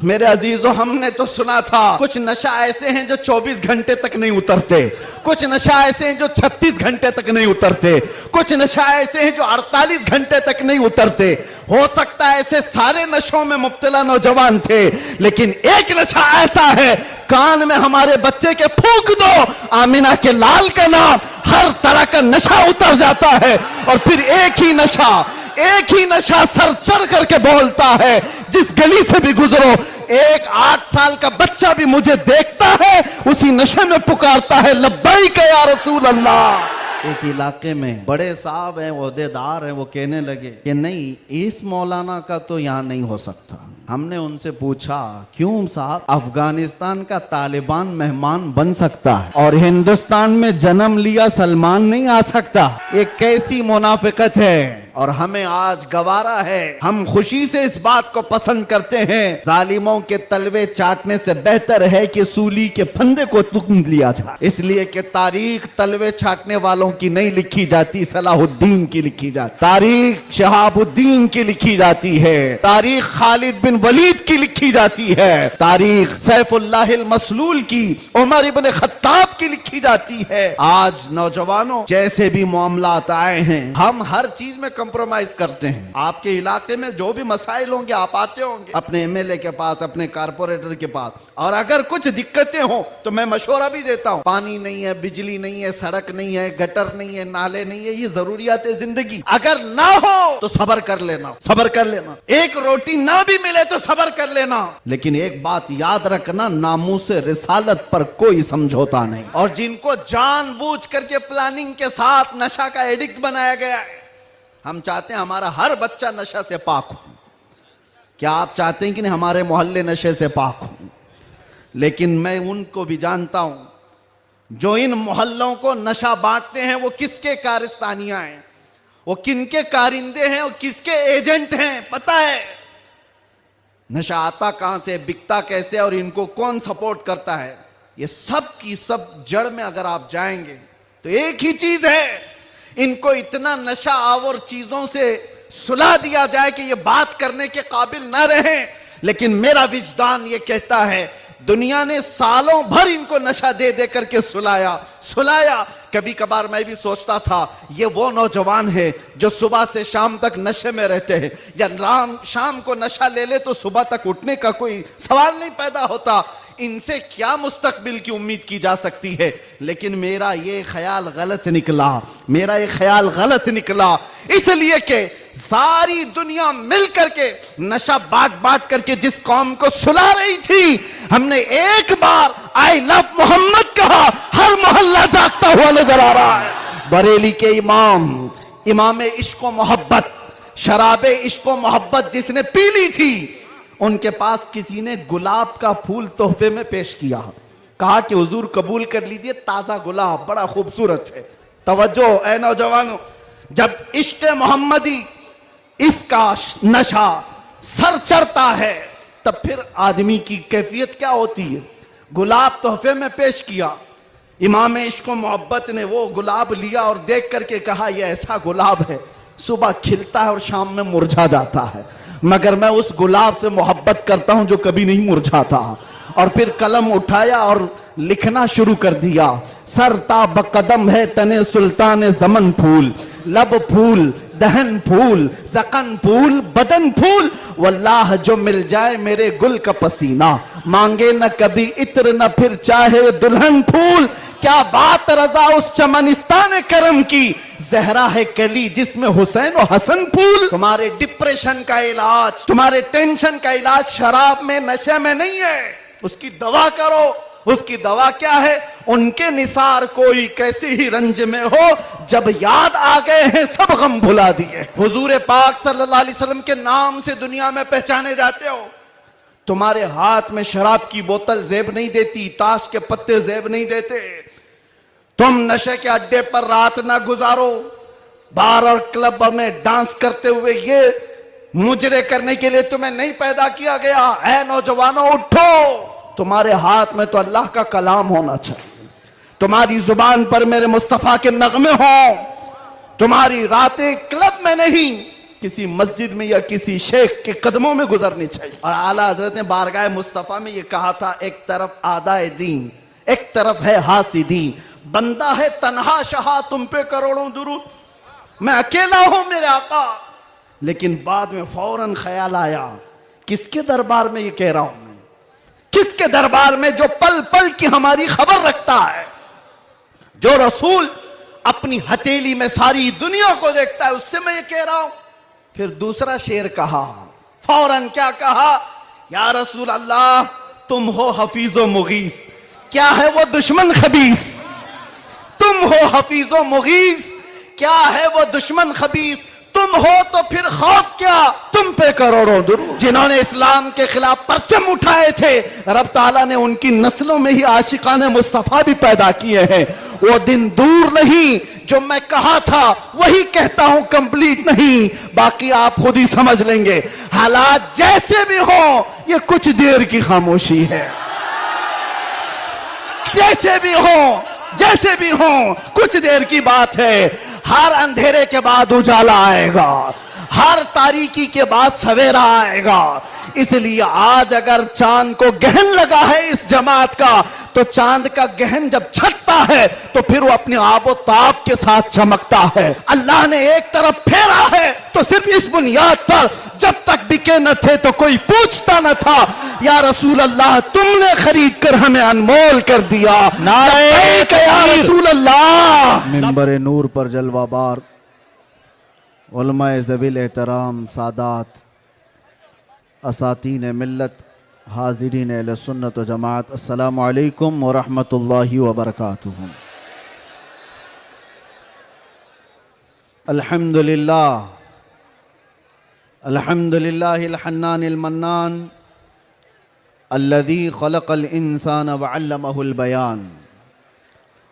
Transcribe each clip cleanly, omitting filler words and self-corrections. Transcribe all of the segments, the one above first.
मेरे अजीजों, हमने तो सुना था कुछ नशा ऐसे हैं जो 24 घंटे तक नहीं उतरते, कुछ नशा ऐसे हैं जो 36 घंटे तक नहीं उतरते, कुछ नशा ऐसे हैं जो 48 घंटे तक नहीं उतरते। हो सकता है ऐसे सारे नशों में मुब्तला नौजवान थे, लेकिन एक नशा ऐसा है, कान में हमारे बच्चे के फूंक दो आमिना के लाल का नाम, हर तरह का नशा उतर जाता है। और फिर एक ही नशा सर चढ़ करके बोलता है, जिस गली से भी गुजरो एक 8 साल का बच्चा भी मुझे देखता है, उसी नशे में पुकारता है लब्बैक या रसूल अल्लाह। एक इलाके में बड़े साहब हैं, ओहदेदार हैं, वो कहने लगे कि नहीं, इस मौलाना का तो यहाँ नहीं हो सकता। हमने उनसे पूछा क्यों साहब? अफगानिस्तान का तालिबान मेहमान बन सकता है और हिंदुस्तान में जन्म लिया सलमान नहीं आ सकता। ये कैसी मुनाफिकत है। और हमें आज गवारा है, हम खुशी से इस बात को पसंद करते हैं, जालिमों के तलवे चाटने से बेहतर है कि सूली के फंदे को तुम लिया जाए। इसलिए कि तारीख तलवे चाटने वालों की नहीं लिखी जाती, सलाहुद्दीन की लिखी जाती, तारीख शहाबुद्दीन की लिखी जाती है, तारीख खालिद बिन वलीद की लिखी जाती है, तारीख सैफुल्लाहिल मसलूल की, उमर इब्न खत्ताब की लिखी जाती है। आज नौजवानों, जैसे भी मामलात आए हैं, हम हर चीज में कंप्रोमाइज करते हैं। आपके इलाके में जो भी मसाइल होंगे, आप आते होंगे अपने एमएलए के पास, अपने कारपोरेटर के पास, और अगर कुछ दिक्कतें हो तो मैं मशवरा भी देता हूं। पानी नहीं है, बिजली नहीं है, सड़क नहीं है, गटर नहीं है, नाले नहीं है, ये जरूरियात है जिंदगी। अगर ना हो तो सब्र कर लेना, सब्र कर लेना। एक रोटी ना भी मिले तो सब्र कर लेना, लेकिन एक बात याद रखना, नामूसे रिसालत पर कोई समझौता नहीं। और जिनको जानबूझ करके प्लानिंग के साथ नशा का एडिक्ट बनाया गया है, हम चाहते हैं हमारा हर बच्चा नशा से पाक हो। क्या आप चाहते हैं कि नहीं हमारे मोहल्ले नशे से पाक हो? लेकिन मैं उनको भी जानता हूं जो इन मोहल्लों को नशा बांटते हैं, वो किसके कारस्तानियां हैं, वो किनके कारिंदे हैं, वो किसके एजेंट हैं, पता है। नशा आता कहां से, बिकता कैसे, और इनको कौन सपोर्ट करता है, ये सब की सब जड़ में अगर आप जाएंगे तो एक ही चीज है, इनको इतना नशा आवर चीजों से सुला दिया जाए कि ये बात करने के काबिल ना रहे। लेकिन मेरा विजदान ये कहता है, दुनिया ने सालों भर इनको नशा दे दे करके सुलाया। कभी कभार मैं भी सोचता था ये वो नौजवान है जो सुबह से शाम तक नशे में रहते हैं, या शाम को नशा ले ले तो सुबह तक उठने का कोई सवाल नहीं पैदा होता, इनसे क्या मुस्तकबिल की उम्मीद की जा सकती है। लेकिन मेरा ये ख्याल गलत निकला, इसलिए कि सारी दुनिया मिल करके नशा बांट करके जिस कौम को सुला रही थी, हमने एक बार आई लव मोहम्मद कहा, हर मोहल्ला जागता हुआ नजर आ रहा है। बरेली के इमाम इश्क मोहब्बत, शराबे इश्क मोहब्बत जिसने पी ली थी, उनके पास किसी ने गुलाब का फूल तोहफे में पेश किया, कहा कि हुजूर कबूल कर लीजिए, ताजा गुलाब बड़ा खूबसूरत है। तवज्जो ऐ नौजवानों, जब इश्क मोहम्मदी इसका नशा सर चढ़ता है, तब फिर आदमी की कैफियत क्या होती है। गुलाब तोहफे में पेश किया, इमाम इश्क मोहब्बत ने वो गुलाब लिया और देख करके कहा, यह ऐसा गुलाब है, सुबह खिलता है और शाम में मुरझा जाता है, मगर मैं उस गुलाब से मोहब्बत करता हूं जो कभी नहीं मुरझाता। और फिर कलम उठाया और लिखना शुरू कर दिया, सरता बकदम है तने सुल्तान ज़मन फूल, लब फूल, दहन फूल, ज़कन फूल, बदन फूल, वल्लाह जो मिल जाए मेरे गुल का पसीना, मांगे न कभी इत्र न फिर चाहे दुल्हन फूल। क्या बात रजा उस चमनिस्तान करम की, जहरा है कली जिसमें हुसैन और हसन फूल। तुम्हारे डिप्रेशन का इलाज, तुम्हारे टेंशन का इलाज शराब में, नशे में नहीं है, उसकी दवा करो। उसकी दवा क्या है? उनके निसार कोई कैसी ही रंज में हो, जब याद आ गए हैं सब गम भुला दिए। हुजूर पाक सल्लल्लाहु अलैहि वसल्लम के नाम से दुनिया में पहचाने जाते हो, तुम्हारे हाथ में शराब की बोतल जेब नहीं देती, ताश के पत्ते जेब नहीं देते। तुम नशे के अड्डे पर रात ना गुजारो, बार और क्लब में डांस करते हुए, ये मुजरे करने के लिए तुम्हें नहीं पैदा किया गया। ऐ नौजवानों, उठो, तुम्हारे हाथ में तो अल्लाह का कलाम होना चाहिए, तुम्हारी जुबान पर मेरे मुस्तफा के नगमे हो, तुम्हारी रातें क्लब में नहीं, किसी मस्जिद में या किसी शेख के कदमों में गुजरनी चाहिए। और आला हजरत ने बारगाह मुस्तफ़ा में ये कहा था, एक तरफ आदाए दीन, एक तरफ है हासिदीन, बंदा है तन्हा शहा, तुम पे करोड़ों दुरूद, मैं अकेला हूं मेरे आका। लेकिन बाद में फौरन ख्याल आया, किसके दरबार में ये कह रहा हूं मैं, किसके दरबार में जो पल पल की हमारी खबर रखता है, जो रसूल अपनी हथेली में सारी दुनिया को देखता है, उससे मैं ये कह रहा हूं। फिर दूसरा शेर कहा, फौरन क्या कहा, या रसूल अल्लाह तुम हो हफीजो मुगीस, क्या है वो दुश्मन खबीस, तुम हो हफीजो मुगीस, क्या है वो दुश्मन खबीस, तुम हो तो फिर खौफ क्या, तुम पे करोड़ों दुरूद। जिन्होंने इस्लाम के खिलाफ परचम उठाए थे, रब ताला ने उनकी नस्लों में ही आशिकाने मुस्तफा भी पैदा किए हैं। वो दिन दूर नहीं जो मैं कहा था वही कहता हूं, कंप्लीट नहीं, बाकी आप खुद ही समझ लेंगे। हालात जैसे भी हो, ये कुछ देर की खामोशी है। जैसे भी हो, जैसे भी हो, कुछ देर की बात है। हर अंधेरे के बाद उजाला आएगा, हर तारीकी के बाद सवेरा आएगा। इसलिए आज अगर चांद को गहन लगा है इस जमात का, तो चांद का गहन जब छटता है तो फिर वो अपने आबो ताब के साथ चमकता है। अल्लाह ने एक तरफ फेरा है तो सिर्फ इस बुनियाद पर, जब तक बिके न थे तो कोई पूछता न था, या रसूल अल्लाह तुमने खरीद कर हमें अनमोल कर दिया, नारे या रसूल अल्लाह। मिंबर नूर पर जलवाबार उलमाए ज़वील एहतराम सादात असातीन मिल्लत हाज़िरीन अहले सुन्नत व जमात, अस्सलामु अलैकुम व रहमतुल्लाहि व बरकातुहू। अल्हम्दुलिल्लाह अल्हम्दुलिल्लाहिल हन्नानिल मन्नान अल्लज़ी खलक़ल इंसान व अल्लमहुल बयान,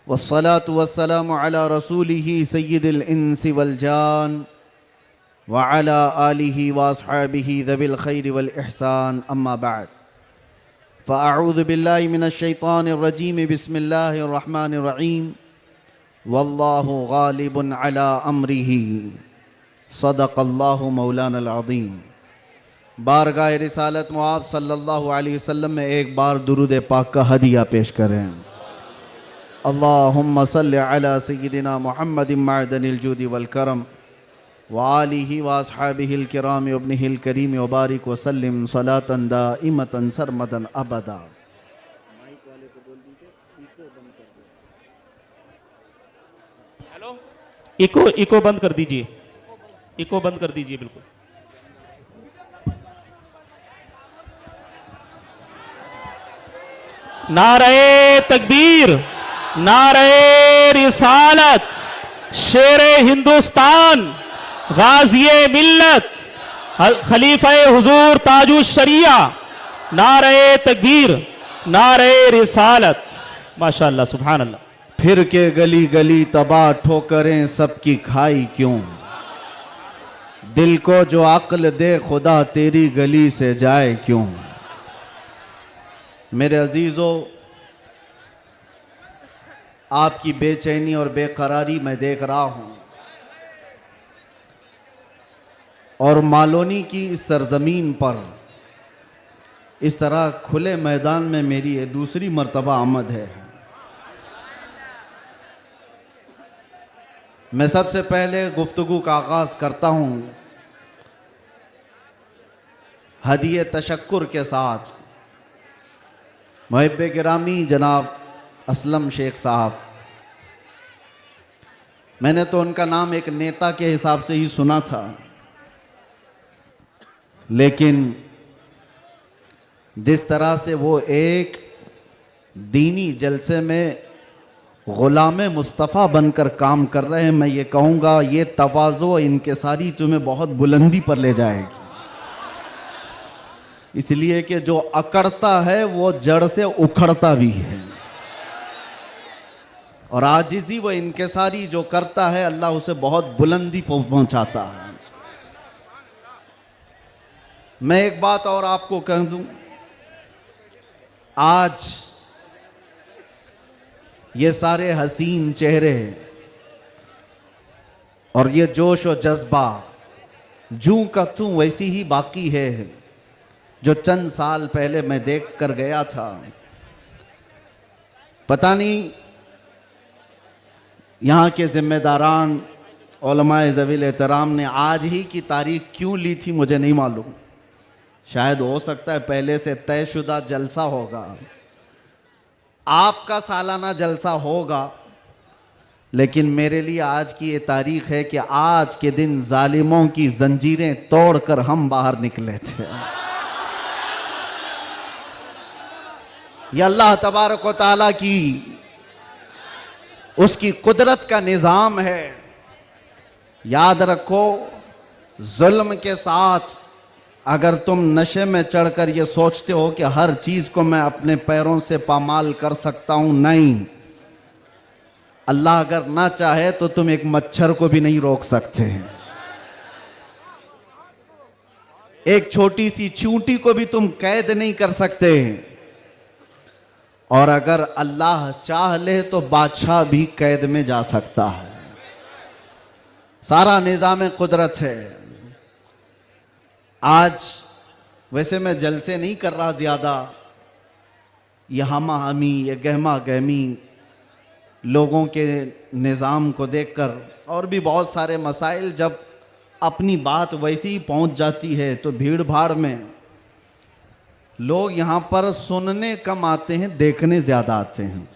वस्सलातु वस्सलामु अला रसूलिही सय्यिदिल इंसी वल जान व अला आलिही व अस्हाबिही ज़विल खैरि वल इहसान, अम्मा बाद, फ़अऊज़ु बिल्लाहि मिनश शैतानिर रजीम, बिस्मिल्लाहिर रहमानिर रहीम, वल्लाहु गालिबुन अला अम्रिही, सदक़ल्लाहु मौलानल अज़ीम। बारगाह रिसालत मुआब सल्लल्लाहु अलैहि वसल्लम में एक बार दुरूद पाक का हदिया पेश करें। अल्लाहुम्मा सल्लि अला सय्यिदिना मुहम्मदिन मअदनिल जूदि वल करम व आलिही व अस्हाबिहिल किराम व इब्निहिल करीम व बारिक व सल्लिम सलातन दाइमतन सरमदन अबदा। हेलो, इको बंद कर दीजिए, इको बंद कर दीजिए बिल्कुल। नारे तकबीर, नारे रिसालत, शेरे हिंदुस्तान, गाज़िए मिल्लत, खलीफा हुजूर ताजुश शरिया, नारे तकबीर, नारे रिसालत, माशाअल्लाह सुभान अल्लाह। फिर के गली गली तबाह ठोकरें सबकी खाई क्यों, दिल को जो अक्ल दे खुदा तेरी गली से जाए क्यों। मेरे अजीज़ों, आपकी बेचैनी और बेकरारी मैं देख रहा हूँ, और मालोनी की इस सरजमीन पर इस तरह खुले मैदान में मेरी ये दूसरी मर्तबा आमद है। मैं सबसे पहले गुफ्तगू का आगाज़ करता हूँ हदिये तशक्कुर के साथ। मुहिब्बे गिरामी जनाब असलम शेख साहब, मैंने तो उनका नाम एक नेता के हिसाब से ही सुना था, लेकिन जिस तरह से वो एक दीनी जलसे में ग़ुलाम मुस्तफ़ा बनकर काम कर रहे हैं, मैं ये कहूँगा ये तवाज़ो इनकिसारी तुम्हें बहुत बुलंदी पर ले जाएगी। इसलिए कि जो अकड़ता है वो जड़ से उखड़ता भी है, और आजिज़ी व इनकिसारी जो करता है अल्लाह उसे बहुत बुलंदी पहुँचाता है। मैं एक बात और आपको कह दूं, आज ये सारे हसीन चेहरे और ये जोश और जज्बा जूं का तूं वैसी ही बाकी है जो चंद साल पहले मैं देख कर गया था। पता नहीं यहाँ के जिम्मेदारान उलमाए ज़वील एहतराम ने आज ही की तारीख क्यों ली थी मुझे नहीं मालूम। शायद हो सकता है पहले से तयशुदा जलसा होगा, आपका सालाना जलसा होगा, लेकिन मेरे लिए आज की ये तारीख है कि आज के दिन जालिमों की जंजीरें तोड़कर हम बाहर निकले थे। ये अल्लाह तबारक व तआला की उसकी कुदरत का निज़ाम है। याद रखो, जुल्म के साथ अगर तुम नशे में चढ़कर ये सोचते हो कि हर चीज को मैं अपने पैरों से पामाल कर सकता हूं, नहीं, अल्लाह अगर ना चाहे तो तुम एक मच्छर को भी नहीं रोक सकते। एक छोटी सी चींटी को भी तुम कैद नहीं कर सकते, और अगर अल्लाह चाह ले तो बादशाह भी कैद में जा सकता है। सारा निज़ाम कुदरत है। आज वैसे मैं जलसे नहीं कर रहा ज़्यादा, ये हमा हमी, ये गहमा गहमी लोगों के निज़ाम को देखकर, और भी बहुत सारे मसाइल, जब अपनी बात वैसी ही पहुंच जाती है तो भीड़ भाड़ में लोग यहाँ पर सुनने कम आते हैं, देखने ज़्यादा आते हैं।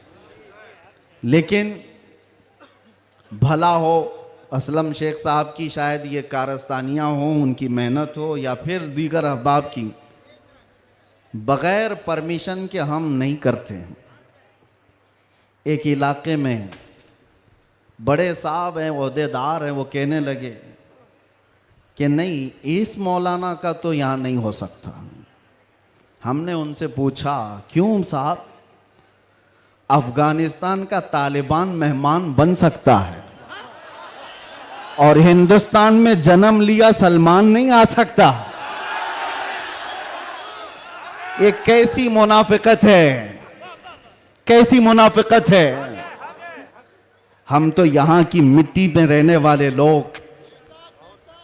लेकिन भला हो असलम शेख साहब की, शायद ये कारस्तानियाँ हों, उनकी मेहनत हो, या फिर दीगर अहबाब की, बग़ैर परमिशन के हम नहीं करते हैं। एक इलाके में बड़े साहब हैं, ओहदेदार हैं, वो कहने लगे कि नहीं, इस मौलाना का तो यहाँ नहीं हो सकता। हमने उनसे पूछा क्यों साहब? अफगानिस्तान का तालिबान मेहमान बन सकता है और हिंदुस्तान में जन्म लिया सलमान नहीं आ सकता। ये कैसी मुनाफिकत है, कैसी मुनाफिकत है। हम तो यहां की मिट्टी में रहने वाले लोग,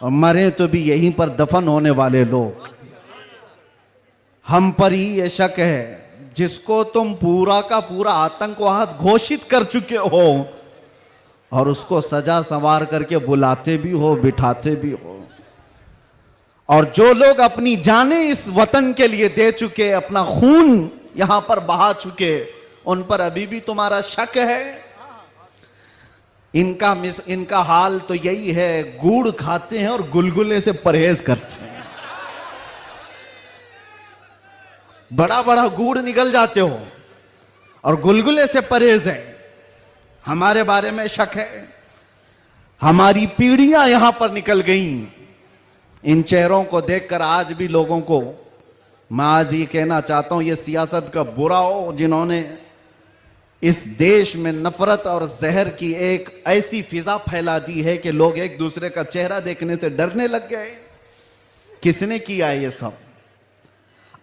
और मरे तो भी यहीं पर दफन होने वाले लोग। हम पर ही ये शक है, जिसको तुम पूरा का पूरा आतंकवाद घोषित कर चुके हो और उसको सजा संवार करके बुलाते भी हो, बिठाते भी हो। और जो लोग अपनी जानें इस वतन के लिए दे चुके, अपना खून यहां पर बहा चुके, उन पर अभी भी तुम्हारा शक है। इनका हाल तो यही है, गुड़ खाते हैं और गुलगुले से परहेज करते हैं। बड़ा बड़ा गुड़ निकल जाते हो और गुलगुले से परहेज है। हमारे बारे में शक है। हमारी पीढ़ियां यहां पर निकल गईं। इन चेहरों को देखकर आज भी लोगों को मैं आज ये कहना चाहता हूं, ये सियासत का बुरा हो जिन्होंने इस देश में नफरत और जहर की एक ऐसी फिजा फैला दी है कि लोग एक दूसरे का चेहरा देखने से डरने लग गए। किसने किया ये सब?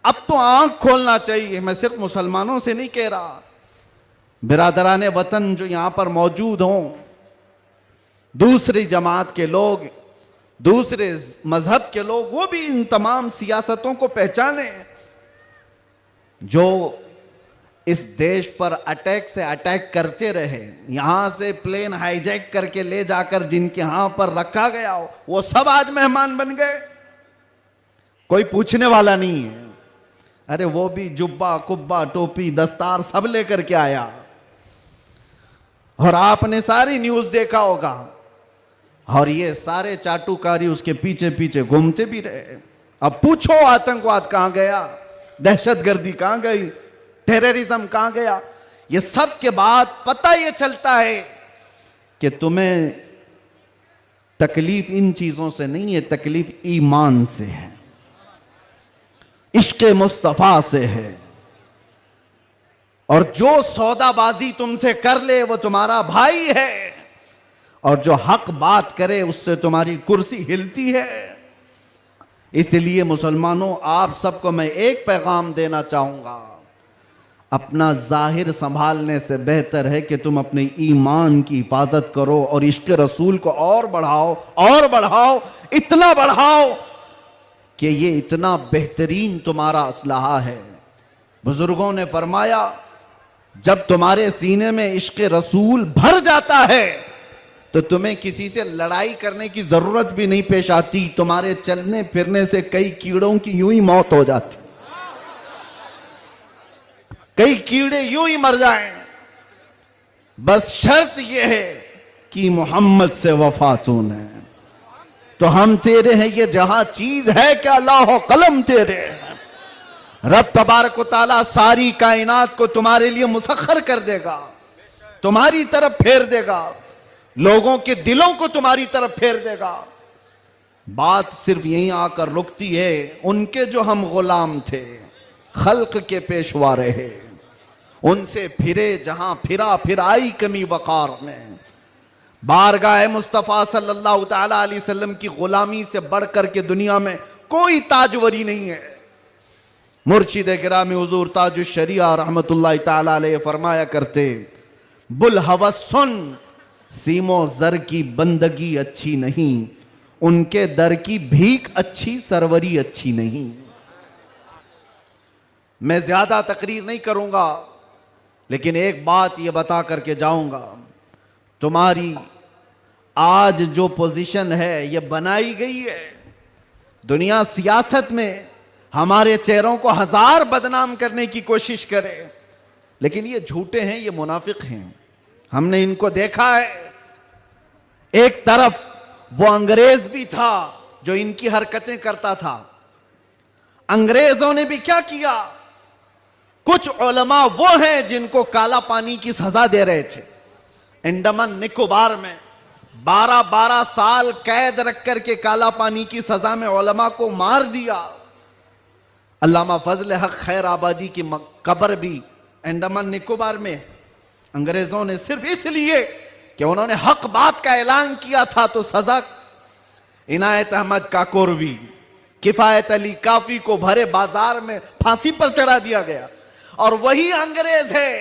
अब तो आंख खोलना चाहिए। मैं सिर्फ मुसलमानों से नहीं कह रहा, बिरादराने वतन जो यहां पर मौजूद हों, दूसरी जमात के लोग, दूसरे मजहब के लोग, वो भी इन तमाम सियासतों को पहचाने जो इस देश पर अटैक से अटैक करते रहे। यहां से प्लेन हाईजैक करके ले जाकर जिनके यहां पर रखा गया हो, वो सब आज मेहमान बन गए। कोई पूछने वाला नहीं है। अरे वो भी जुब्बा कुब्बा टोपी दस्तार सब लेकर के आया, और आपने सारी न्यूज देखा होगा, और ये सारे चाटुकारी उसके पीछे पीछे घूमते भी रहे। अब पूछो आतंकवाद कहां गया, दहशतगर्दी कहां गई, टेररिज्म कहां गया? ये सब के बाद पता ये चलता है कि तुम्हें तकलीफ इन चीजों से नहीं है, तकलीफ ईमान से है, इश्क़ मुस्तफ़ा से है। और जो सौदाबाजी तुमसे कर ले वो तुम्हारा भाई है, और जो हक बात करे उससे तुम्हारी कुर्सी हिलती है। इसलिए मुसलमानों, आप सबको मैं एक पैगाम देना चाहूंगा, अपना जाहिर संभालने से बेहतर है कि तुम अपने ईमान की हिफाजत करो और इश्क रसूल को और बढ़ाओ, इतना बढ़ाओ कि ये इतना बेहतरीन तुम्हारा असलहा है। बुजुर्गों ने फरमाया, जब तुम्हारे सीने में इश्क रसूल भर जाता है तो तुम्हें किसी से लड़ाई करने की जरूरत भी नहीं पेश आती। तुम्हारे चलने फिरने से कई कीड़ों की यूं ही मौत हो जाती, कई कीड़े यूं ही मर जाएं। बस शर्त यह है कि मोहम्मद से वफा तूने, तो हम तेरे हैं। ये जहां चीज है कि अल्लाह कलम तेरे हैं। रब तबारक व तआला सारी कायनात को तुम्हारे लिए मुसख्खर कर देगा, तुम्हारी तरफ फेर देगा, लोगों के दिलों को तुम्हारी तरफ फेर देगा। बात सिर्फ यहीं आकर रुकती है। उनके जो हम गुलाम थे, खल्क के पेशवा रहे, उनसे फिरे जहां फिर आई कमी वकार में। बारगाह मुस्तफ़ा सल्लल्लाहु तआला अलैहि वसल्लम की गुलामी से बढ़कर के दुनिया में कोई ताजवरी नहीं है। मुर्शिद गिरामी हुजूर ताजुश शरिया रहमतुल्लाह तआला अलैहि फरमाया करते, बुल हवस सुन, सीमो जर की बंदगी अच्छी नहीं, उनके दर की भीख अच्छी, सरवरी अच्छी नहीं। मैं ज्यादा तकरीर नहीं करूंगा, लेकिन एक बात यह बता करके जाऊंगा, तुम्हारी आज जो पोजीशन है यह बनाई गई है। दुनिया सियासत में हमारे चेहरों को हजार बदनाम करने की कोशिश करे, लेकिन ये झूठे हैं, ये मुनाफिक हैं। हमने इनको देखा है। एक तरफ वो अंग्रेज भी था जो इनकी हरकतें करता था। अंग्रेजों ने भी क्या किया, कुछ उलमा वो हैं जिनको काला पानी की सजा दे रहे थे। अंडमान निकोबार में 12-12 साल कैद रख करके काला पानी की सजा में उलमा को मार दिया। अल्लामा फजल हक खैर आबादी की कब्र भी अंडमान निकोबार में। अंग्रेजों ने सिर्फ इसलिए कि उन्होंने हक बात का ऐलान किया था तो सजा। इनायत अहमद काकोरवी, किफायत अली काफी को भरे बाजार में फांसी पर चढ़ा दिया गया। और वही अंग्रेज है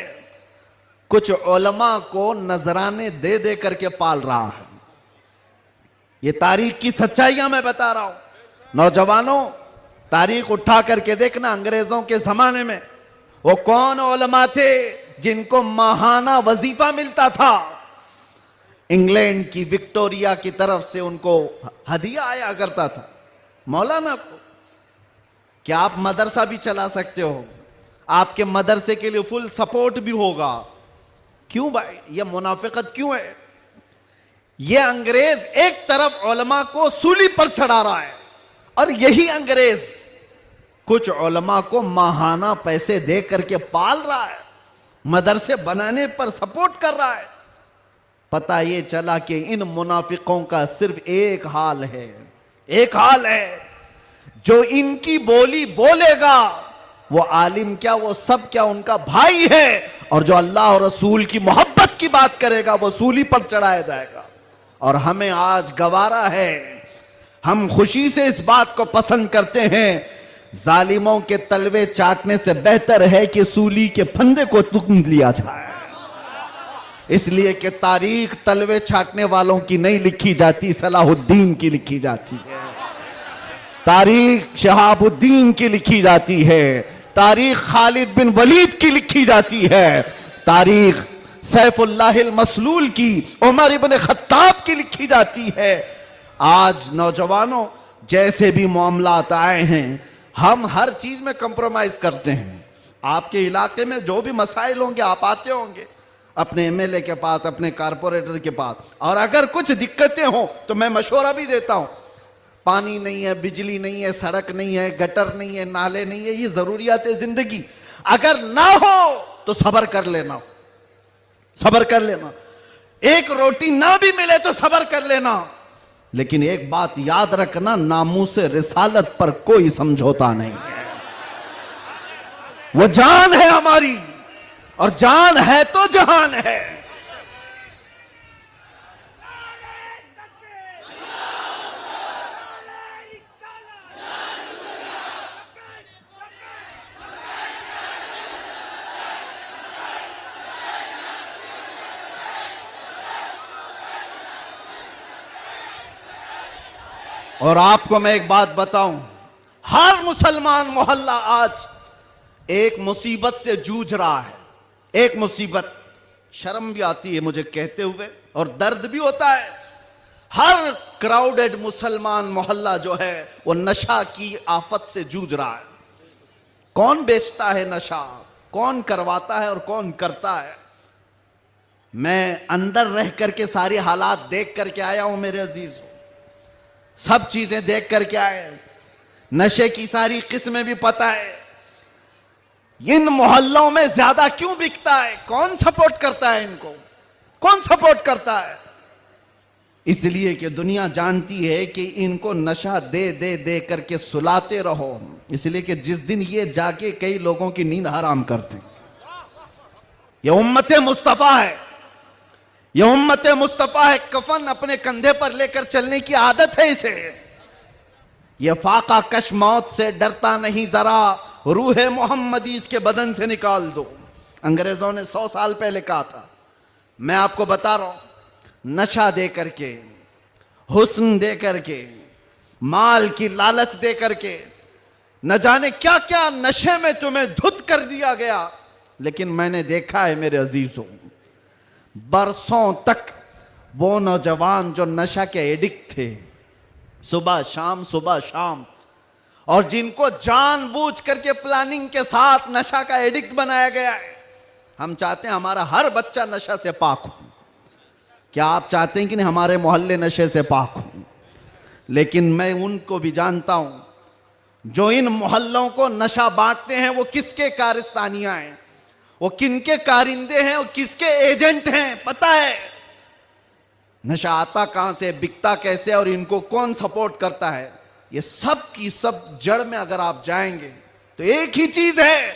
कुछ उलमा को नजराने दे दे करके पाल रहा है। ये तारीख की सच्चाइयां मैं बता रहा हूं। नौजवानों, तारीख उठा करके देखना, अंग्रेजों के जमाने में वो कौन उलमा थे जिनको माहाना वजीफा मिलता था। इंग्लैंड की विक्टोरिया की तरफ से उनको हदिया आया करता था। मौलाना को क्या आप मदरसा भी चला सकते हो, आपके मदरसे के लिए फुल सपोर्ट भी होगा। क्यों भाई, ये मुनाफिकत क्यों है? ये अंग्रेज एक तरफ उलमा को सूली पर चढ़ा रहा है और यही अंग्रेज कुछ उलमा को माहाना पैसे दे करके पाल रहा है, मदरसे बनाने पर सपोर्ट कर रहा है। पता ये चला कि इन मुनाफिकों का सिर्फ एक हाल है, एक हाल है, जो इनकी बोली बोलेगा वो आलिम क्या, वो सब क्या, उनका भाई है। और जो अल्लाह और रसूल की मोहब्बत की बात करेगा वो सूली पर चढ़ाया जाएगा। और हमें आज गवारा है, हम खुशी से इस बात को पसंद करते हैं, जालिमों के तलवे चाटने से बेहतर है कि सूली के फंदे को तुम लिया जाए। इसलिए कि तारीख तलवे छाटने वालों की नहीं लिखी जाती, सलाहुद्दीन की लिखी जाती है। तारीख शहाबुद्दीन की लिखी जाती है, तारीख खालिद बिन वलीद की लिखी जाती है, तारीख सैफुल्लाहिल मसलूल की, उमर इब्न खत्ताब की लिखी जाती है। आज नौजवानों, जैसे भी मामलात आए हैं, हम हर चीज में कंप्रोमाइज करते हैं। आपके इलाके में जो भी मसाइल होंगे आप आते होंगे अपने एमएलए के पास, अपने कारपोरेटर के पास, और अगर कुछ दिक्कतें हो तो मैं मशवरा भी देता हूं। पानी नहीं है, बिजली नहीं है, सड़क नहीं है, गटर नहीं है, नाले नहीं है, ये जरूरियात है जिंदगी। अगर ना हो तो सब्र कर लेना, सब्र कर लेना। एक रोटी ना भी मिले तो सब्र कर लेना, लेकिन एक बात याद रखना, नामूसे रिसालत पर कोई समझौता नहीं है। वो जान है हमारी, और जान है तो जहान है। और आपको मैं एक बात बताऊं, हर मुसलमान मोहल्ला आज एक मुसीबत से जूझ रहा है। एक मुसीबत, शर्म भी आती है मुझे कहते हुए और दर्द भी होता है। हर क्राउडेड मुसलमान मोहल्ला जो है वो नशा की आफत से जूझ रहा है। कौन बेचता है नशा, कौन करवाता है और कौन करता है। मैं अंदर रह करके सारे हालात देख करके आया हूं मेरे अजीज, सब चीजें देख करके आए, नशे की सारी किस्में भी पता है। इन मोहल्लों में ज्यादा क्यों बिकता है, कौन सपोर्ट करता है इनको, कौन सपोर्ट करता है? इसलिए कि दुनिया जानती है कि इनको नशा दे दे दे करके सुलाते रहो, इसलिए कि जिस दिन ये जाके कई लोगों की नींद हराम करते। ये उम्मते मुस्तफा है, ये उम्मते मुस्तफा है। कफन अपने कंधे पर लेकर चलने की आदत है इसे। ये फाका कश मौत से डरता नहीं जरा, रूह मोहम्मदी इसके बदन से निकाल दो। अंग्रेजों ने 100 साल पहले कहा था। मैं आपको बता रहा हूं, नशा दे करके, हुस्न दे करके, माल की लालच दे करके, न जाने क्या क्या नशे में तुम्हें धुत कर दिया गया। लेकिन मैंने देखा है मेरे अजीजों, बरसों तक वो नौजवान जो नशा के एडिक्ट थे, सुबह शाम, और जिनको जानबूझ करके प्लानिंग के साथ नशा का एडिक्ट बनाया गया है। हम चाहते हैं हमारा हर बच्चा नशा से पाक हो। क्या आप चाहते हैं कि नहीं हमारे मोहल्ले नशे से पाक हो? लेकिन मैं उनको भी जानता हूं जो इन मोहल्लों को नशा बांटते हैं, वो किसके कारस्तानियां हैं, वो किनके कारिंदे हैं, वो किसके एजेंट हैं, पता है। नशा आता कहां से, बिकता कैसे और इनको कौन सपोर्ट करता है, ये सब की सब जड़ में अगर आप जाएंगे तो एक ही चीज है,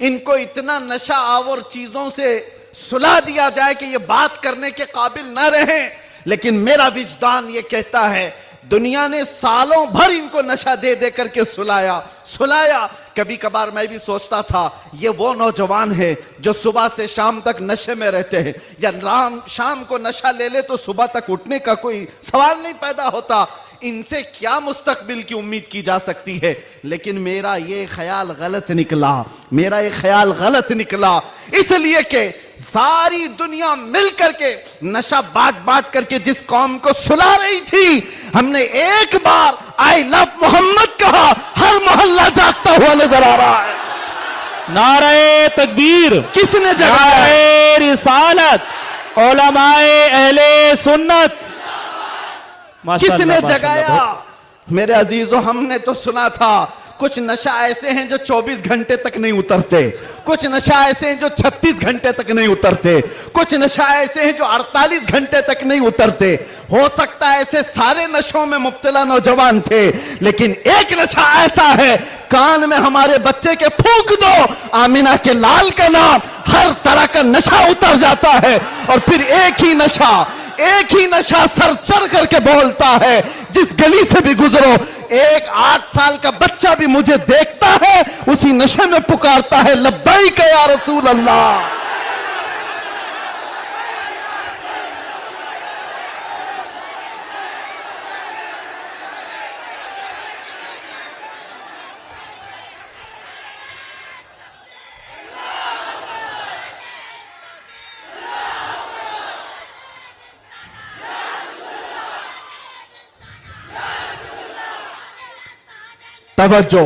इनको इतना नशा आवर चीजों से सुला दिया जाए कि ये बात करने के काबिल ना रहे। लेकिन मेरा विजदान ये कहता है, दुनिया ने सालों भर इनको नशा दे दे करके सुलाया। कभी कभार मैं भी सोचता था ये वो नौजवान है जो सुबह से शाम तक नशे में रहते हैं, या शाम को नशा ले ले तो सुबह तक उठने का कोई सवाल नहीं पैदा होता। इनसे क्या मुस्तकबिल की उम्मीद की जा सकती है। लेकिन मेरा ये ख्याल गलत निकला, इसलिए कि सारी दुनिया मिल करके नशा बांट करके जिस कौम को सुला रही थी, हमने एक बार आई लव मोहम्मद कहा, हर मोहल्ला जागता हुआ नजर आ रहा है। नारे तकबीर, किसने जगाया? नारे रिसालत, उलमाए अहले सुन्नत, किसने जगाया? मेरे अजीजों, हमने तो सुना था कुछ नशा ऐसे हैं जो 24 घंटे तक नहीं उतरते, कुछ नशा ऐसे हैं जो 36 घंटे तक नहीं उतरते, कुछ नशा ऐसे हैं जो 48 घंटे तक नहीं उतरते। हो सकता है ऐसे सारे नशों में मुब्तला नौजवान थे, लेकिन एक नशा ऐसा है, कान में हमारे बच्चे के फूंक दो आमिना के लाल का नाम, हर तरह का नशा उतर जाता है। और फिर एक ही नशा सर चढ़ करके बोलता है, जिस गली से भी गुजरो, एक 8 साल का बच्चा भी मुझे देखता है, उसी नशे में पुकारता है, लब्बैक या रसूल अल्लाह। तवज्जो,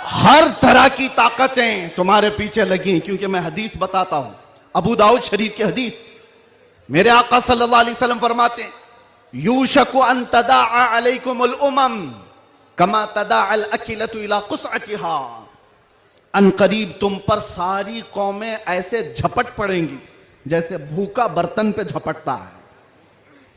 हर तरह की ताकतें तुम्हारे पीछे लगी, क्योंकि मैं हदीस बताता हूं, अबू दाऊद शरीफ की हदीस। मेरे आका सल्लल्लाहु अलैहि वसल्लम फरमाते हैं, यूशकु अन तदाअ अलैकुमुल उमम कमा तदाअल अकिलतु इला कुसअतिहा। अन करीब तुम पर सारी कौमें ऐसे झपट पड़ेंगी जैसे भूखा बर्तन पे झपटता है।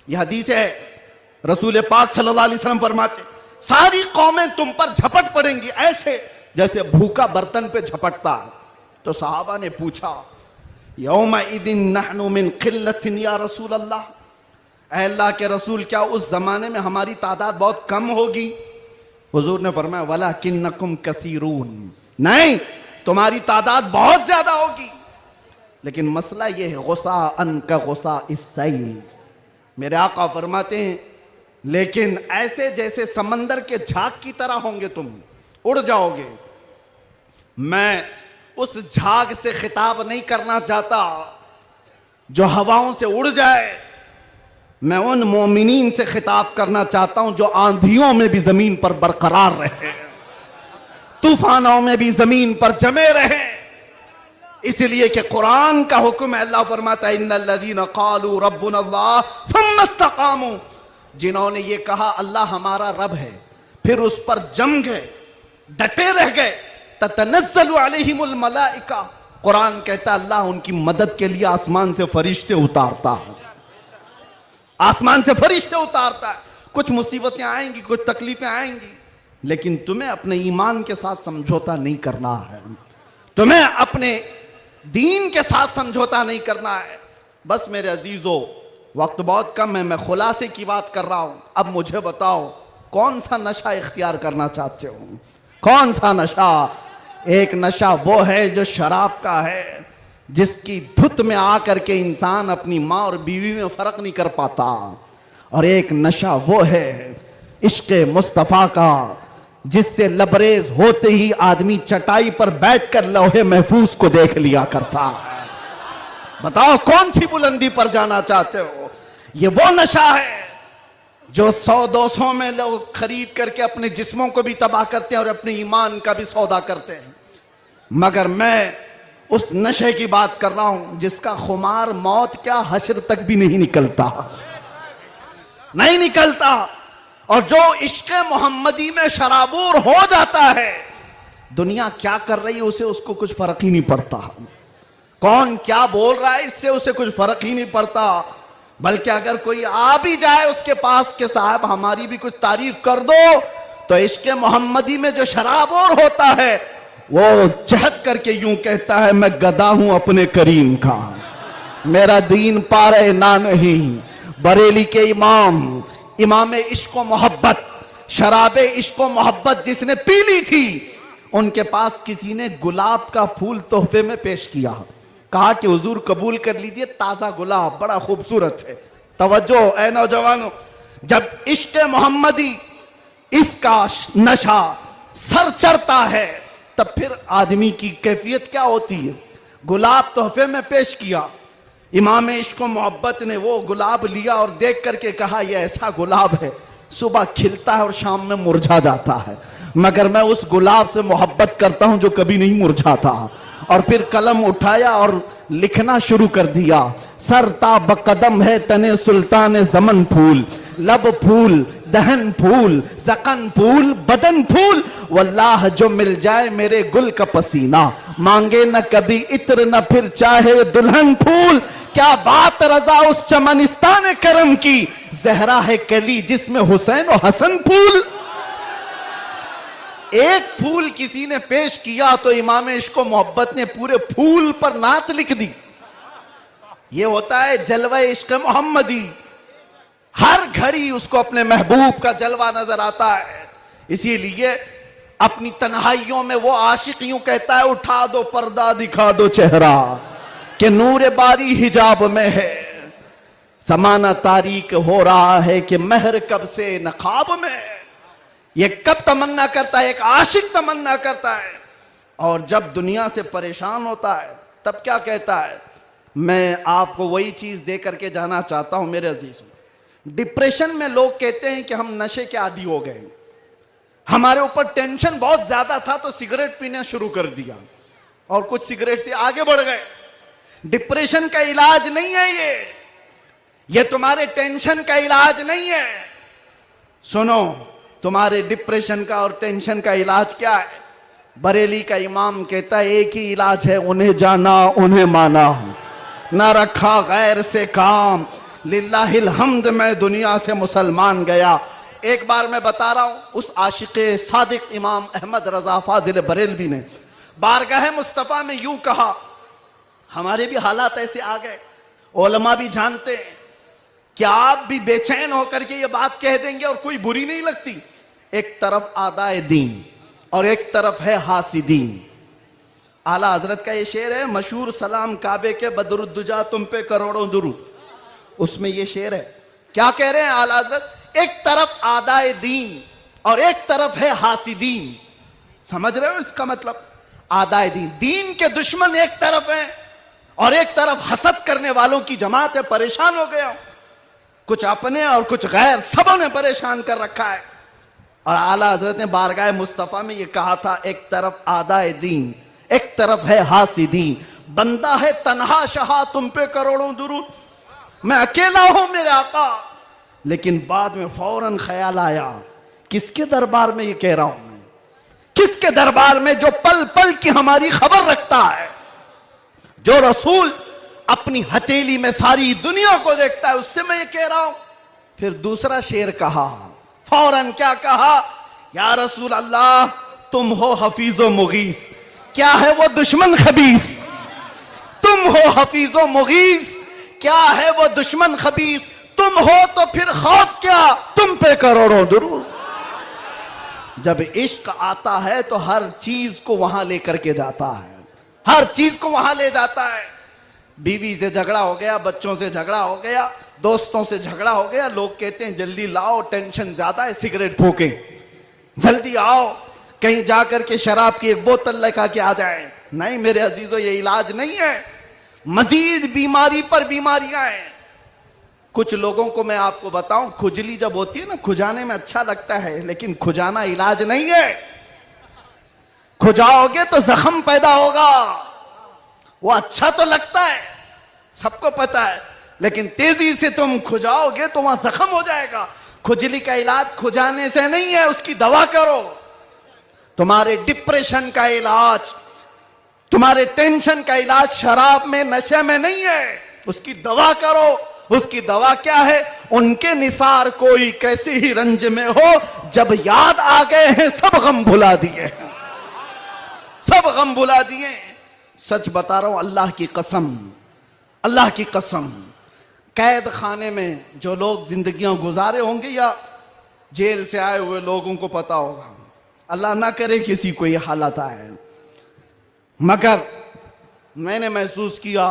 यह हदीस है, रसूल पाक सल्लल्लाहु अलैहि वसल्लम फरमाते, सारी कौमें तुम पर झपट पड़ेंगी ऐसे जैसे भूखा बर्तन पे झपटता है। तो सहाबा ने पूछा, यौमा इदिन नहनु मिन किल्लतिन या रसूल अल्लाह, ऐ अल्लाह के रसूल, क्या उस जमाने में हमारी तादाद बहुत कम होगी? हुजूर ने फरमाया, वलाकिन्नकुम कसीरून, नहीं, तुम्हारी तादाद बहुत ज्यादा होगी। लेकिन मसला यह है, गुस्सा अन का गुस्सा इस सैल, मेरे आका फरमाते हैं लेकिन ऐसे जैसे समंदर के झाग की तरह होंगे तुम, उड़ जाओगे। मैं उस झाग से खिताब नहीं करना चाहता जो हवाओं से उड़ जाए, मैं उन मोमिनीन से खिताब करना चाहता हूं जो आंधियों में भी जमीन पर बरकरार रहे, तूफानों में भी जमीन पर जमे रहे। इसलिए कि कुरान का हुक्म है, अल्लाह फरमाता है इन्नल्लज़ीना क़ालू रब्बुनल्लाह सुम्मा इस्तक़ामू, जिन्होंने ये कहा अल्लाह हमारा रब है, फिर उस पर जम गए, डटे रह गए, ततनज़्ज़लु अलैहिमुल मलाइका, कुरान कहता है अल्लाह उनकी मदद के लिए आसमान से फरिश्ते उतारता है, आसमान से फरिश्ते उतारता है। कुछ मुसीबतें आएंगी, कुछ तकलीफें आएंगी, लेकिन तुम्हें अपने ईमान के साथ समझौता नहीं करना है, तुम्हें अपने दीन के साथ समझौता नहीं करना है। बस मेरे अजीजों, वक्त बहुत कम है, मैं खुलासे की बात कर रहा हूं। अब मुझे बताओ कौन सा नशा इख्तियार करना चाहते हो? कौन सा नशा? एक नशा वो है जो शराब का है, जिसकी धुत में आकर के इंसान अपनी माँ और बीवी में फर्क नहीं कर पाता, और एक नशा वो है इश्क़े मुस्तफ़ा का, जिससे लबरेज होते ही आदमी चटाई पर बैठकर लौहे महफूज को देख लिया करता। बताओ कौन सी बुलंदी पर जाना चाहते हो? ये वो नशा है जो 100-200 में लोग खरीद करके अपने जिस्मों को भी तबाह करते हैं और अपने ईमान का भी सौदा करते हैं। मगर मैं उस नशे की बात कर रहा हूं जिसका खुमार मौत क्या हश्र तक भी नहीं निकलता, नहीं निकलता। और जो इश्क़े मोहम्मदी में शराबूर हो जाता है, दुनिया क्या कर रही है उसे उसको कुछ फर्क ही नहीं पड़ता, कौन क्या बोल रहा है इससे उसे कुछ फर्क ही नहीं पड़ता। बल्कि अगर कोई आ भी जाए उसके पास के साहब हमारी भी कुछ तारीफ कर दो, तो इश्क़े मोहम्मदी में जो शराबूर होता है वो चहक करके यूं कहता है मैं गदा हूं अपने करीम का, मेरा दीन पारे ना नहीं। बरेली के इमाम इश्क़ो मोहब्बत, शराबे इश्क़ो मोहब्बत जिसने पी ली थी, उनके पास किसी ने गुलाब का फूल तोहफे में पेश किया, कहा कि हुजूर कबूल कर लीजिए, ताज़ा गुलाब बड़ा खूबसूरत है। तवज्जो ऐ नौजवानों, जब इश्क़े मोहम्मदी इसका नशा सर चढ़ता है तब फिर आदमी की कैफियत क्या होती है। गुलाब तोहफे में पेश किया, इमाम इश्क़ो मोहब्बत ने वो गुलाब लिया और देख करके कहा यह ऐसा गुलाब है सुबह खिलता है और शाम में मुरझा जाता है, मगर मैं उस गुलाब से मोहब्बत करता हूं जो कभी नहीं मुरझाता। और फिर कलम उठाया और लिखना शुरू कर दिया, सरता बकदम है तने सुल्तान ज़मन फूल, लब फूल दहन फूल ज़कन फूल बदन फूल, वल्लाह जो मिल जाए मेरे गुल का पसीना, मांगे न कभी इत्र न फिर चाहे दुल्हन फूल। क्या बात रजा उस चमनिस्तान करम की, जहरा है कली जिसमें हुसैन और हसन फूल। एक फूल किसी ने पेश किया तो इमाम इश्क़ो मोहब्बत ने पूरे फूल पर नात लिख दी। यह होता है जलवा इश्क़ मोहम्मदी, हर घड़ी उसको अपने महबूब का जलवा नजर आता है। इसीलिए अपनी तन्हाइयों में वो आशिक यूं कहता है उठा दो पर्दा दिखा दो चेहरा, कि नूर बारी हिजाब में है, समाना तारीक हो रहा है कि महर कब से नकाब में। ये कब तमन्ना करता है, एक आशिक तमन्ना करता है, और जब दुनिया से परेशान होता है तब क्या कहता है, मैं आपको वही चीज दे करके जाना चाहता हूं मेरे अजीजों। डिप्रेशन में लोग कहते हैं कि हम नशे के आदी हो गए, हमारे ऊपर टेंशन बहुत ज्यादा था तो सिगरेट पीना शुरू कर दिया और कुछ सिगरेट से आगे बढ़ गए। डिप्रेशन का इलाज नहीं है ये तुम्हारे टेंशन का इलाज नहीं है। सुनो, तुम्हारे डिप्रेशन का और टेंशन का इलाज क्या है? बरेली का इमाम कहता है एक ही इलाज है, उन्हें जाना उन्हें माना, ना रखा गैर से काम, लिल्लाहिल हम्द मैं दुनिया से मुसलमान गया। एक बार मैं बता रहा हूं, उस आशिक़े सादिक इमाम अहमद रजा फाजिल बरेलवी ने बारगाह मुस्तफ़ा में यूं कहा, हमारे भी हालात ऐसे आ गए, उलमा भी जानते हैं कि आप भी बेचैन होकर के ये बात कह देंगे और कोई बुरी नहीं लगती। एक तरफ आदाए दीन और एक तरफ है हासिदीन। आला हजरत का ये शेर है मशहूर, सलाम काबे के बदरुद्दुजा तुम पे करोड़ों दुरूद। उसमें ये शेर है क्या कह रहे हैं आला हजरत? एक तरफ आदाए दीन और एक तरफ है हासिदीन। समझ रहे हो इसका मतलब? आदाए दीन, दीन के दुश्मन एक तरफ हैं और एक तरफ हसद करने वालों की जमात है। परेशान हो गया, कुछ अपने और कुछ गैर, सबों ने परेशान कर रखा है। और आला हजरत ने बारगाह मुस्तफा में ये कहा था, एक तरफ आदाए दीन, एक तरफ है हासिदीन। बंदा है तन्हा शहा, तुम पे करोड़ों दुरूद, मैं अकेला हूं मेरे आका। लेकिन बाद में फौरन ख्याल आया, किसके दरबार में ये कह रहा हूं मैं? किसके दरबार में जो पल पल की हमारी खबर रखता है, जो रसूल अपनी हथेली में सारी दुनिया को देखता है, उससे मैं ये कह रहा हूं। फिर दूसरा शेर कहा, फौरन क्या कहा? या रसूल अल्लाह, तुम हो हफीजो मुगीस। क्या है वो दुश्मन खबीस? तुम हो हफीजो मुगीस, क्या है वो दुश्मन खबीस? तुम हो तो फिर खौफ क्या, तुम पे करोड़ों दुरूद। जब इश्क आता है तो हर चीज को वहां लेकर के जाता है, हर चीज को वहां ले जाता है। बीवी से झगड़ा हो गया, बच्चों से झगड़ा हो गया, दोस्तों से झगड़ा हो गया, लोग कहते हैं जल्दी लाओ, टेंशन ज्यादा है, सिगरेट फूके, जल्दी आओ, कहीं जाकर के शराब की एक बोतल लेकर के आ जाए। नहीं मेरे अजीजों, ये इलाज नहीं है, मजीद बीमारी पर बीमारियां हैं। कुछ लोगों को मैं आपको बताऊं, खुजली जब होती है ना, खुजाने में अच्छा लगता है, लेकिन खुजाना इलाज नहीं है। खुजाओगे तो जख्म पैदा होगा। वो अच्छा तो लगता है, सबको पता है, लेकिन तेजी से तुम खुजाओगे तो वहां जख्म हो जाएगा। खुजली का इलाज खुजाने से नहीं है, उसकी दवा करो। तुम्हारे डिप्रेशन का इलाज, तुम्हारे टेंशन का इलाज शराब में, नशे में नहीं है, उसकी दवा करो। उसकी दवा क्या है? उनके निसार कोई कैसे ही रंज में हो, जब याद आ गए हैं सब गम भुला दिए, सब गम भुला दिए। सच बता रहा हूं, अल्लाह की कसम, अल्लाह की कसम, कैद खाने में जो लोग जिंदगियां गुजारे होंगे या जेल से आए हुए लोगों को पता होगा, अल्लाह ना करे किसी को ये हालत आए, मगर मैंने महसूस किया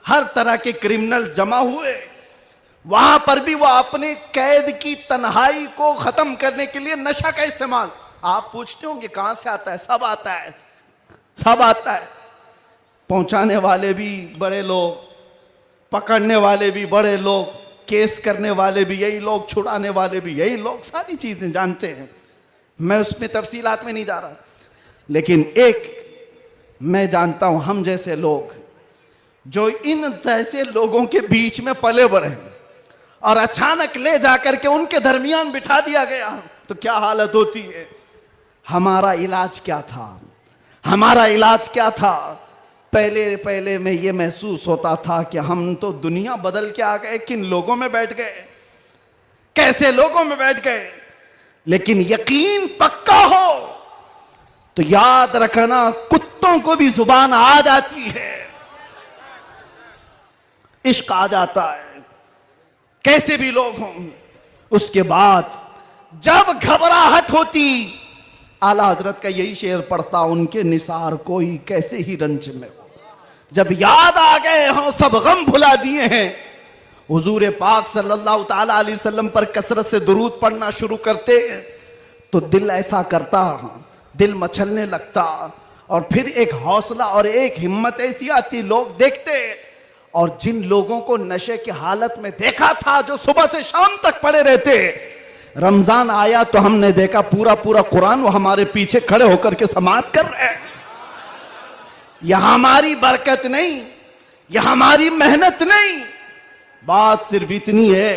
हर तरह के क्रिमिनल जमा हुए, वहां पर भी वो अपने कैद की तन्हाई को खत्म करने के लिए नशा का इस्तेमाल। आप पूछते होंगे कहां से आता है? सब आता है, सब आता है। पहुंचाने वाले भी बड़े लोग, पकड़ने वाले भी बड़े लोग, केस करने वाले भी यही लोग, छुड़ाने वाले भी यही लोग, सारी चीजें जानते हैं। मैं उसमें तफसीलात में नहीं जा रहा, लेकिन एक मैं जानता हूं, हम जैसे लोग जो इन जैसे लोगों के बीच में पले बढ़े और अचानक ले जाकर के उनके दरमियान बिठा दिया गया, तो क्या हालत होती है। हमारा इलाज क्या था? हमारा इलाज क्या था? पहले पहले में ये महसूस होता था कि हम तो दुनिया बदल के आ गए, किन लोगों में बैठ गए, कैसे लोगों में बैठ गए। लेकिन यकीन पक्का हो तो याद रखना, कुत्तों को भी जुबान आ जाती है, इश्क आ जाता है, कैसे भी लोग हों। उसके बाद जब घबराहट होती, आला हजरत का यही शेर पढ़ता, उनके निसार कोई कैसे ही रंज में हो, जब याद आ गए हों सब गम भुला दिए हैं। हुजूर पाक सल्लल्लाहु ताला अलैहि वसल्लम पर कसरत से दुरूद पढ़ना शुरू करते तो दिल ऐसा करता, दिल मचलने लगता, और फिर एक हौसला और एक हिम्मत ऐसी आती, लोग देखते। और जिन लोगों को नशे की हालत में देखा था, जो सुबह से शाम तक पड़े रहते, रमजान आया तो हमने देखा पूरा पूरा कुरान वो हमारे पीछे खड़े होकर के समाअत कर रहे हैं। यह हमारी बरकत नहीं, यह हमारी मेहनत नहीं, बात सिर्फ इतनी है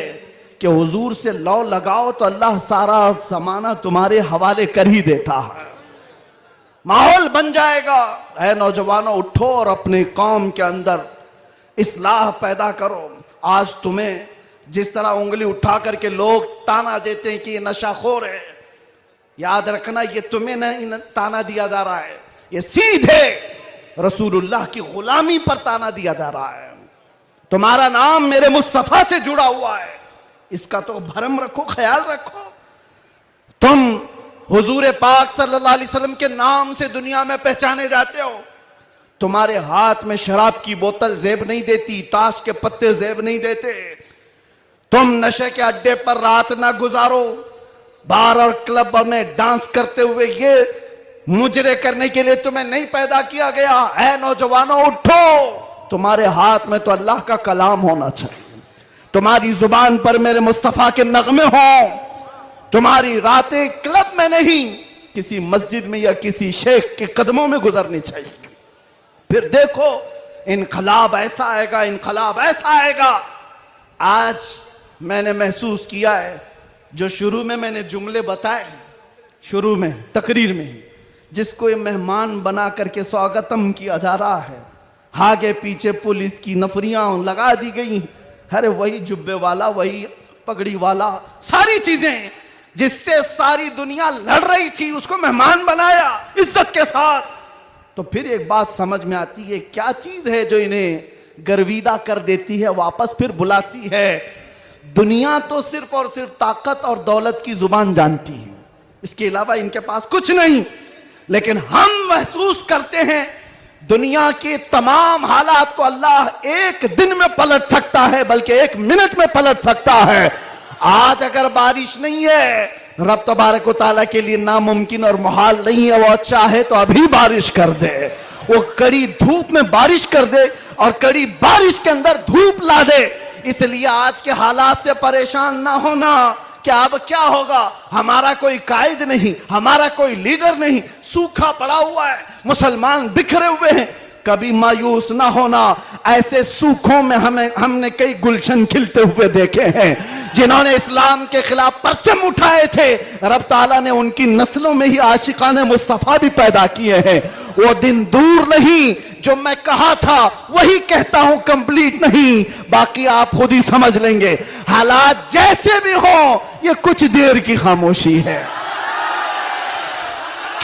कि हुजूर से लौ लगाओ तो अल्लाह सारा जमाना तुम्हारे हवाले कर ही देता है, माहौल बन जाएगा। ऐ नौजवानों, उठो और अपने कौम के अंदर इस्लाह पैदा करो। आज तुम्हें जिस तरह उंगली उठा करके लोग ताना देते हैं कि ये नशाखोर है, याद रखना ये तुम्हें नहीं ताना दिया जा रहा है, ये सीधे रसूलुल्लाह की गुलामी पर ताना दिया जा रहा है। तुम्हारा नाम मेरे मुस्तफा से जुड़ा हुआ है, इसका तो भरम रखो, ख्याल रखो। तुम हुजूर पाक सल्लल्लाहु अलैहि वसल्लम के नाम से दुनिया में पहचाने जाते हो। तुम्हारे हाथ में शराब की बोतल जेब नहीं देती, ताश के पत्ते जेब नहीं देते। तुम नशे के अड्डे पर रात ना गुजारो, बार और क्लब में डांस करते हुए ये मुजरे करने के लिए तुम्हें नहीं पैदा किया गया। ऐ नौजवानों उठो, तुम्हारे हाथ में तो अल्लाह का कलाम होना चाहिए, तुम्हारी जुबान पर मेरे मुस्तफा के नगमे हों, तुम्हारी रातें क्लब में नहीं किसी मस्जिद में या किसी शेख के कदमों में गुजरनी चाहिए। फिर देखो इनकलाब ऐसा आएगा, इनकलाब ऐसा आएगा। आज मैंने महसूस किया है, जो शुरू में मैंने जुमले बताए, शुरू में तकरीर में, जिसको ये मेहमान बना करके स्वागतम किया जा रहा है, आगे पीछे पुलिस की नफरियां लगा दी गई। अरे वही जुब्बे वाला, वही पगड़ी वाला, सारी चीजें जिससे सारी दुनिया लड़ रही थी, उसको मेहमान बनाया इज्जत के साथ। तो फिर एक बात समझ में आती है, क्या चीज है जो इन्हें गर्विदा कर देती है, वापस फिर बुलाती है। दुनिया तो सिर्फ और सिर्फ ताकत और दौलत की जुबान जानती है, इसके अलावा इनके पास कुछ नहीं। लेकिन हम महसूस करते हैं दुनिया के तमाम हालात को अल्लाह एक दिन में पलट सकता है, बल्कि एक मिनट में पलट सकता है। आज अगर बारिश नहीं है, रब तबारक व तआला के लिए नामुमकिन और मुहाल नहीं है। वो चाहे तो अभी बारिश कर दे, वो कड़ी धूप में बारिश कर दे और कड़ी बारिश के अंदर धूप ला दे। इसलिए आज के हालात से परेशान ना होना कि अब क्या होगा, हमारा कोई कायद नहीं, हमारा कोई लीडर नहीं, सूखा पड़ा हुआ है, मुसलमान बिखरे हुए हैं। कभी मायूस ना होना, ऐसे सूखों में हमने कई गुलशन खिलते हुए देखे हैं। जिन्होंने इस्लाम के खिलाफ परचम उठाए थे, रब ताला ने उनकी नस्लों में ही आशिकाने मुस्तफा भी पैदा किए हैं। वो दिन दूर नहीं, जो मैं कहा था वही कहता हूं, कंप्लीट नहीं, बाकी आप खुद ही समझ लेंगे। हालात जैसे भी हो, ये कुछ देर की खामोशी है।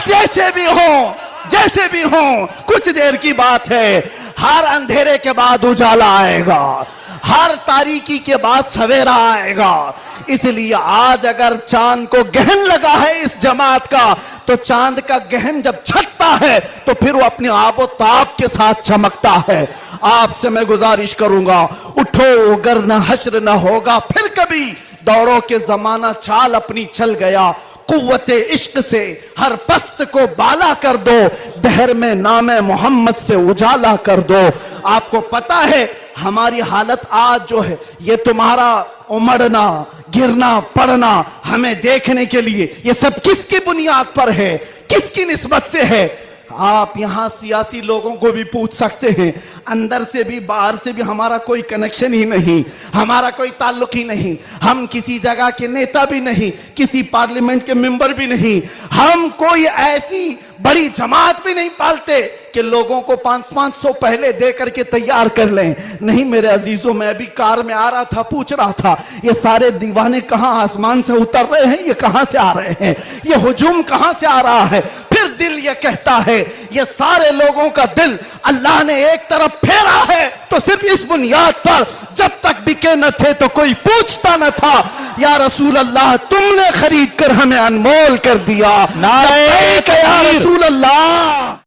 जैसे भी हो, जैसे भी हो, कुछ देर की बात है। हर अंधेरे के बाद उजाला आएगा, हर तारीकी के बाद सवेरा आएगा। इसलिए आज अगर चांद को गहन लगा है इस जमात का, तो चांद का गहन जब छटता है तो फिर वो अपने आबो ताब के साथ चमकता है। आपसे मैं गुजारिश करूंगा, उठो, अगर न हश्र न होगा फिर कभी, दौड़ों के जमाना चाल अपनी चल गया। कुव्वते इश्क से हर पस्त को बाला कर दो, दहर में नामे मोहम्मद से उजाला कर दो। आपको पता है हमारी हालत आज जो है, ये तुम्हारा उमड़ना, गिरना, पड़ना हमें देखने के लिए, ये सब किसकी बुनियाद पर है, किसकी निस्बत से है? आप यहां सियासी लोगों को भी पूछ सकते हैं, अंदर से भी बाहर से भी हमारा कोई कनेक्शन ही नहीं, हमारा कोई ताल्लुक ही नहीं। हम किसी जगह के नेता भी नहीं, किसी पार्लियामेंट के मेंबर भी नहीं, हम कोई ऐसी बड़ी जमात भी नहीं पालते कि लोगों को 500-500 पहले दे करके तैयार कर लें। नहीं मेरे अजीजों, मैं भी कार में आ रहा था, पूछ रहा था ये सारे दीवाने कहां आसमान से उतर रहे हैं, ये कहां से आ रहे हैं, ये हुजूम कहां से आ रहा है? फिर दिल ये कहता है ये सारे लोगों का दिल अल्लाह ने एक तरफ फेरा है, तो सिर्फ इस बुनियाद पर जब तक बिके न थे तो कोई पूछता न था, या रसूल अल्लाह तुमने खरीद कर हमें अनमोल कर दिया। नारे या रसूल अल्लाह।